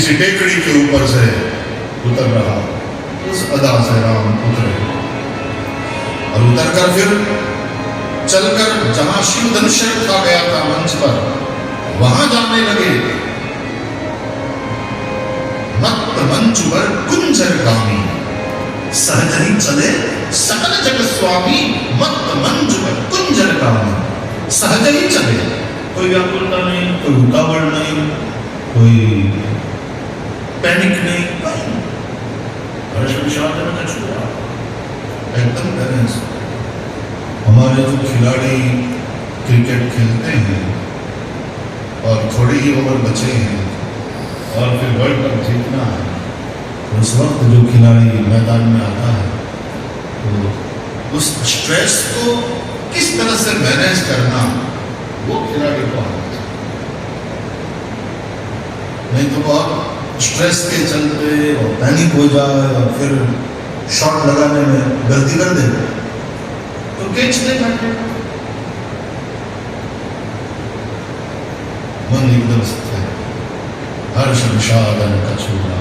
किसी टेकड़ी के ऊपर से उतर रहा, उस अदा से राम उतरे और उतरकर फिर चलकर जहां शिव धनुष रखा गया था मंच पर, वहां जाने लगे। मत मंचुवर कुंजर गामी, सहज ही चले सकल जग स्वामी। मत मंचुवर कुंजर गामी, सहज ही चले, कोई व्याकुलता नहीं, कोई उतावल नहीं, कोई पैनिक नहीं, हर्ष विषाद में छुआ एकदम बैलेंस। हमारे जो खिलाड़ी क्रिकेट खेलते हैं और थोड़ी ही ओवर बचे हैं और फिर वर्ल्ड कप जीतना है, तो उस वक्त जो खिलाड़ी मैदान में आता है तो उस स्ट्रेस को किस तरह से मैनेज करना, वो खिलाड़ी को आना चाहिए। नहीं तो बहुत स्ट्रेस के चलते और पैनिक हो जाए और फिर शॉट लगाने में गलती कर दे तो कैच नहीं करते, मन एकदम से हर्ष विषादन का छूना।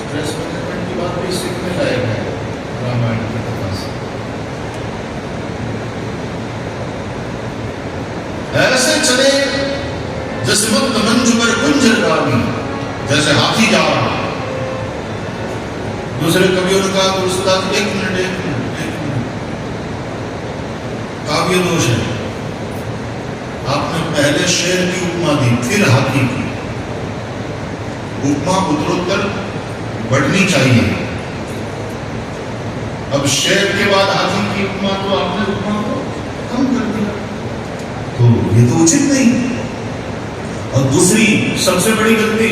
स्ट्रेस मैनेजमेंट की बात भी सीखने लायक है रामायण की कथा से। ऐसे चले जैसे मत मंजुबर कुंजर गामी, जैसे हाथी जा रहा। दूसरे कवियों ने कहा तुलसीदास एक मिनट काव्य दोष है, आपने पहले शेर की उपमा दी फिर हाथी की। उपमा उत्तरोत्तर बढ़नी चाहिए। अब शेर के बाद हाथी की उपमा, तो आपने उपमा को कम कर दिया, तो ये तो उचित नहीं। और दूसरी सबसे बड़ी गलती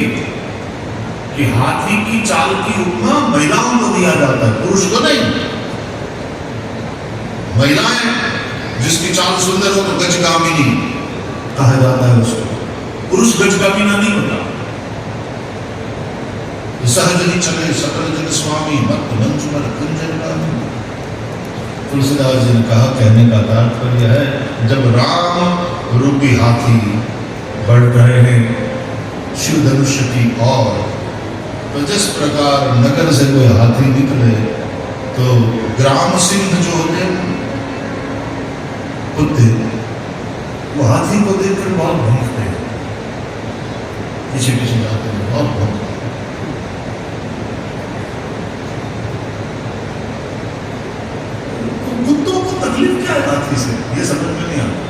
कि हाथी की चाल की उपमा महिलाओं को दिया जाता है, पुरुष को नहीं। महिलाएं जिसकी चाल सुंदर हो तो गजगामिनी कहा जाता है उसको, पुरुष गजगामिना नहीं होता। सहज ही चले सकल जग स्वामी, मत मंजुमर कुंजर गामी। तुलसीदास जी ने कहा, कहने का तात्पर्य है जब राम रूपी हाथी बढ़ रहे हैं शिव धनुष की ओर, तो जिस प्रकार नगर से कोई हाथी निकले तो ग्राम सिंह जो होते हैं कुत्ते, वो हाथी को देखकर बहुत भौंकते हैं, पीछे पीछे जाते हैं, बहुत भौंकते हैं। कुत्तों को तकलीफ क्या है हाथी से, ये समझ में नहीं आता।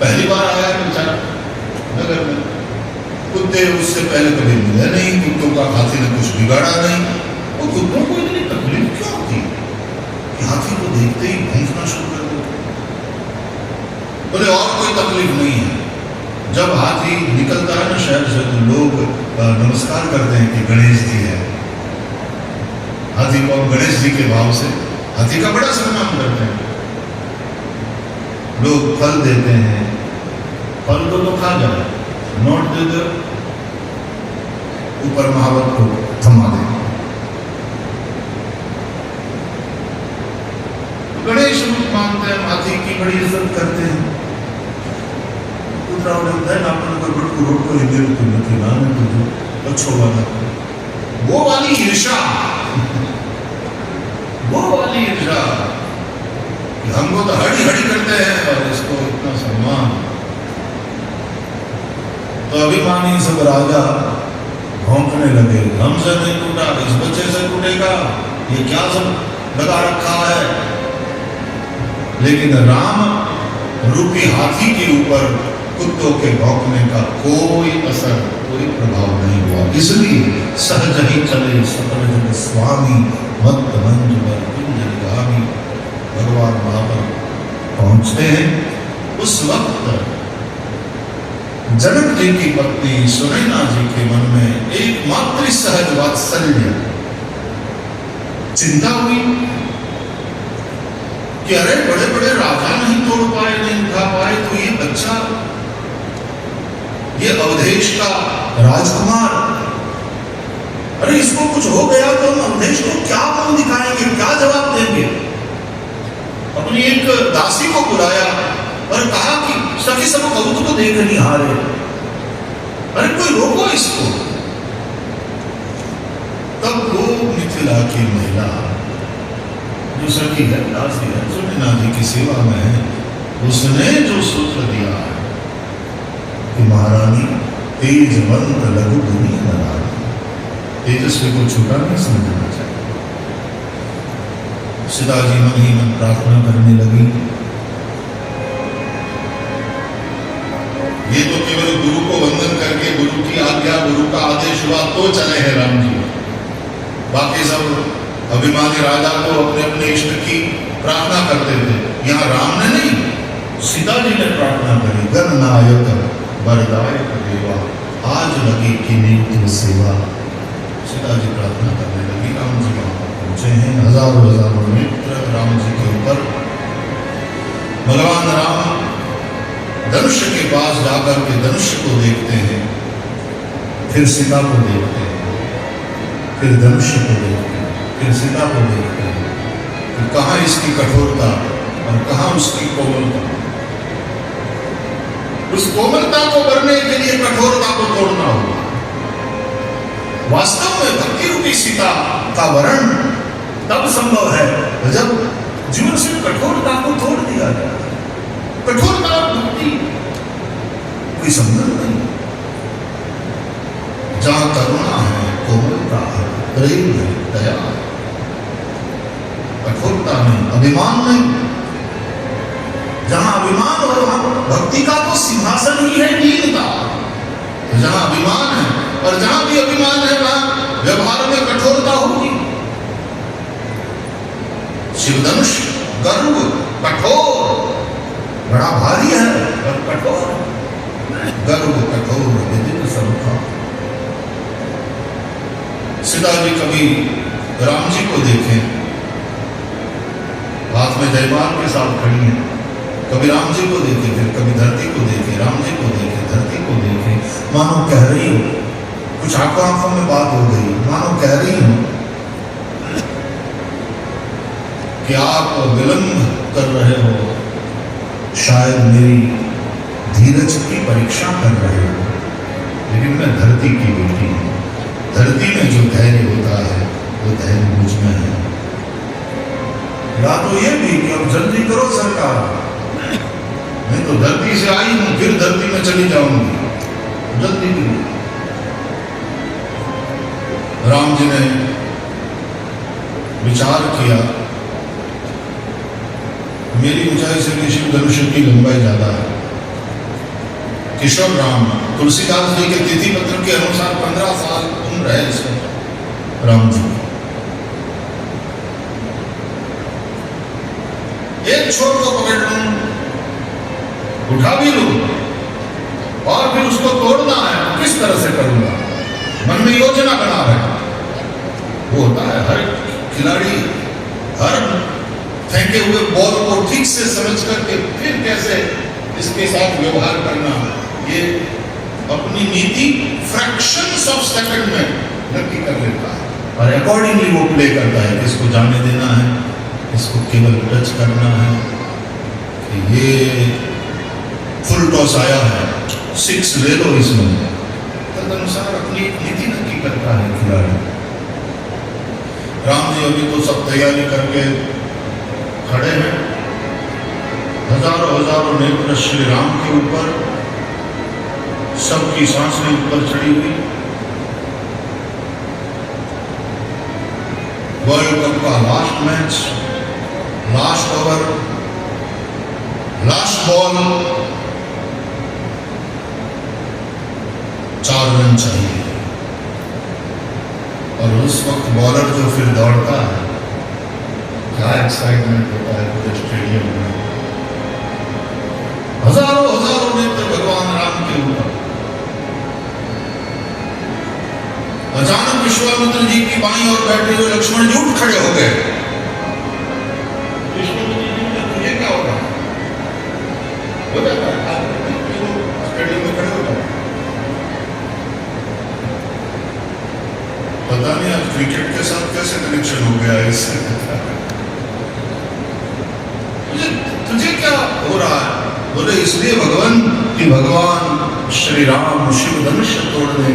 पहली बार आया है बेचारा नगर में, कुत्ते उससे पहले कभी मिले नहीं, कुत्तों का हाथी ने कुछ बिगाड़ा नहीं, और कुत्तों को इतनी तकलीफ क्यों होती कि हाथी को देखते ही भौंकना शुरू कर दो। बोले और कोई तकलीफ नहीं है, जब हाथी निकलता है ना शहर से तो लोग नमस्कार करते हैं कि गणेश जी है। हाथी को गणेश जी के भाव से हाथी का बड़ा सम्मान करते हैं। लोग फल देते हैं, फल तो खा जाए, नोट दे दो ऊपर महावत को थमा दे। गणेश रूप मानते हैं, हाथी की बड़ी इज्जत करते हैं। दूसरा अच्छो वाला वो वाली ईर्षा, वो वाली ईर्षा हमको तो हड़ी हड़ी करते हैं और इसको इतना सम्मान। तो अभिमानी सब राजा भौंकने लगे, हमसे नहीं टूटा, इस बच्चे से टूटेगा, ये क्या सब लगा रखा है। लेकिन राम रूपी हाथी के ऊपर कुत्तों के भौंकने का कोई असर, कोई प्रभाव नहीं हुआ। इसलिए सहज ही चले सकल जग स्वामी, मत मंजुवर कुंजर गामी। भगवान वहां पर पहुंचते हैं। उस वक्त जनक जी की पत्नी सुनैना जी के मन में एक मात्र सहज वात्सल्य चिंता हुई कि अरे बड़े बड़े राजा नहीं तोड़ पाए, नहीं उठा पाए, तो ये बच्चा, ये अवधेश का राजकुमार, अरे इसको कुछ हो गया तो हम अवधेश को क्या मुंह दिखाएंगे, क्या जवाब देंगे। अपनी एक दासी को बुलाया और कहा कि सखी सब कबूत को देख नहीं हारे, अरे कोई रोको इसको। तब वो मिथिला की महिला जो सखी है, दासी है, सुनीनाथ जी की सेवा में है, उसने जो सूत्र दिया है कि महारानी तेजवंत लघु दुनिया नारायण, तेजस्वी को छोटा नहीं समझना चाहिए। सीता जी मन ही मन प्रार्थना करने लगी, ये तो केवल गुरु को वंदन करके गुरु की आज्ञा, गुरु का आदेश हुआ तो चले हैं राम जी। बाकी सब अभिमानी राजा तो अपने अपने इष्ट की प्रार्थना करते थे, यहाँ राम ने नहीं, सीता जी ने प्रार्थना करी, गणनायक वरदायक देवा, आज लगी कि नित्य सेवा। सीता जी प्रार्थना करने लगी, राम जी वहां पहुंचे हैं, हजारों हजारों नेत्र राम जी के ऊपर। भगवान राम धनुष के पास जाकर के धनुष को देखते हैं, फिर सीता को देखते हैं, फिर धनुष को देखते हैं, फिर सीता को देखते हैं, फिर कहाँ इसकी कठोरता और कहाँ उसकी कोमलता। उस कोमलता को करने के लिए कठोरता को तोड़ना होगा। वास्तव में भक्ति रूपी सीता का वर्ण तब संभव है जब जीवन से कठोरता को तोड़ दिया जाए। कठोरता और भक्ति कोई संबंध नहीं। जहां करुणा है, कोमलता है, प्रेम है, दया है, कठोरता नहीं, अभिमान नहीं। जहां अभिमान हो वहां भक्ति का तो सिंहासन ही है दीनता। तो जहां अभिमान है और जहां भी अभिमान है वहां व्यवहार में कठोरता होगी। शिवधनुष गर्व कठोर, बड़ा भारी है और कठोर, गर्व कठोर विदित सबका। सीता जी कभी राम जी को देखें, हाथ में जयमाल के साथ खड़ी है, कभी राम जी को देखे, फिर कभी धरती को देखे, राम जी को देखे, धरती को देखे, मानो कह रही हो, कुछ आंखों आंखों में बात हो गई, मानो कह रही हो कि आप विलंब कर रहे हो, शायद मेरी धीरज की परीक्षा कर रहे हो, लेकिन मैं धरती की बेटी हूं। धरती में जो धैर्य होता है वो धैर्य मुझ में है। या तो ये भी कि अब जल्दी करो सरकार, नहीं तो धरती से आई हूं फिर धरती में चली जाऊंगी, जल्दी करो। राम जी ने विचार किया, मेरी ऊंचाई से शिव धनुष की लंबाई ज्यादा है। किशोर राम तुलसीदास जी के तिथि पत्र के अनुसार 15 साल उम्र है इसमें राम जी। एक छोर को पकड़ लूं, उठा भी लूं और फिर उसको तोड़ना है, किस तरह से करूंगा? मन में योजना बना है। वो होता है हर खिलाड़ी हर फेंके हुए बॉल को ठीक से समझ करके फिर कैसे इसके साथ व्यवहार करना, ये अपनी नीति फ्रैक्शंस ऑफ सेकंड में नक्की कर लेता है और अकॉर्डिंगली वो प्ले करता है, किसको जाने देना है, इसको केवल टच करना है। ये फुल टॉस आया है, 6 ले लो इसमें, तदनुसार अपनी नीति नक्की करता है खिलाड़ी। राम जी अभी तो सब तैयारी करके खड़े हैं, हजारों हजारों नेत्र श्री राम के ऊपर, सबकी सांसें ऊपर चढ़ी हुई। वर्ल्ड कप का last match, last over, last ball, 4 run चाहिए और उस वक्त बॉलर जो फिर दौड़ता है, क्या एक्साइटमेंट होता है पूरे स्टेडियम में। हजारों हजारों नेत्र भगवान राम के ऊपर। अचानक विश्वामित्र जी की बाईं ओर बैठे हुए लक्ष्मण जी उठ खड़े हो गए। विश्वामित्र जी ने तुझे क्या होगा? हो जाता है स्टेडियम में खड़े हो जाते। पता नहीं आज क्रिकेट के साथ कैसे कनेक्शन हो गया इससे। तुझे क्या हो रहा है? बोले इसलिए भगवान कि भगवान श्री राम शिव धनुष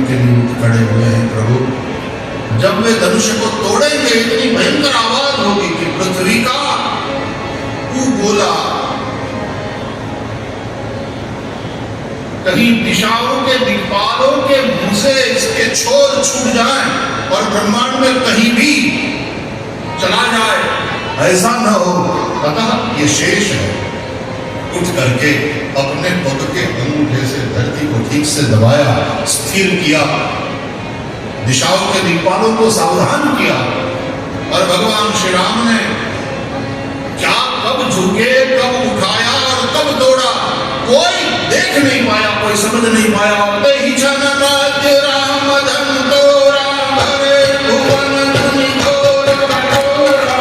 के लिए उठ खड़े हुए हैं प्रभु। जब वे धनुष को तोड़ेंगे इतनी भयंकर आवाज होगी कि पृथ्वी का तू बोला, कहीं दिशाओं के दिक्पालों के मुंह से इसके छोर छूट जाए और ब्रह्मांड में कहीं भी चला जाए, ऐसा न हो। अतः ये शेष है। उठ करके अपने पग के अंगूठे से धरती को ठीक से दबाया, स्थिर किया, दिशाओं के दिक्पालों को सावधान किया। और भगवान श्री राम ने क्या कब झुके, कब उठाया और कब दौड़ा, कोई देख नहीं पाया, कोई समझ नहीं पाया। ही छन राज्य राम धन तो राम भरे भुवन धनि घोर कठोरा,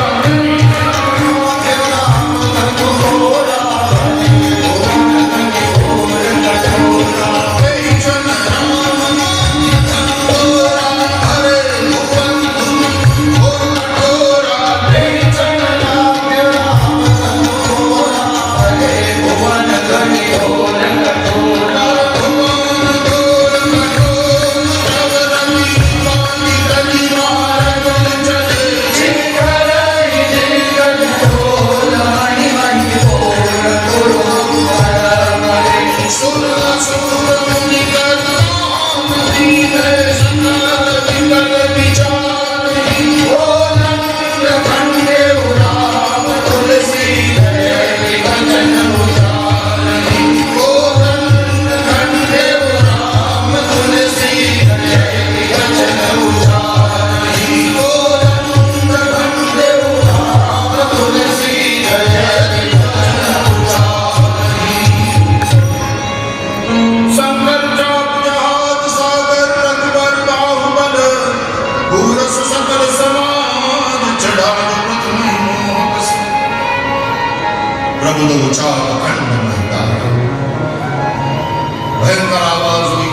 भयंकर आवाज हुई,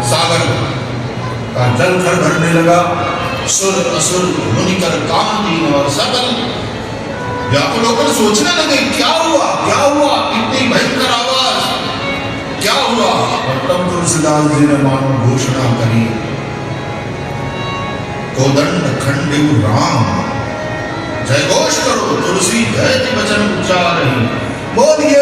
सागर का जल थर भरने लगा। सुर असुर मुनिकर कामदीन और सकल व्याकुल होकर सोचने लगे क्या हुआ, क्या हुआ, इतनी भयंकर आवाज, क्या हुआ। और तब तुलसीदास जी ने मानो घोषणा करी, कोदंड खंडेव राम, जय घोष करो, तुलसी जय वचन उच्चार रही। बोलिए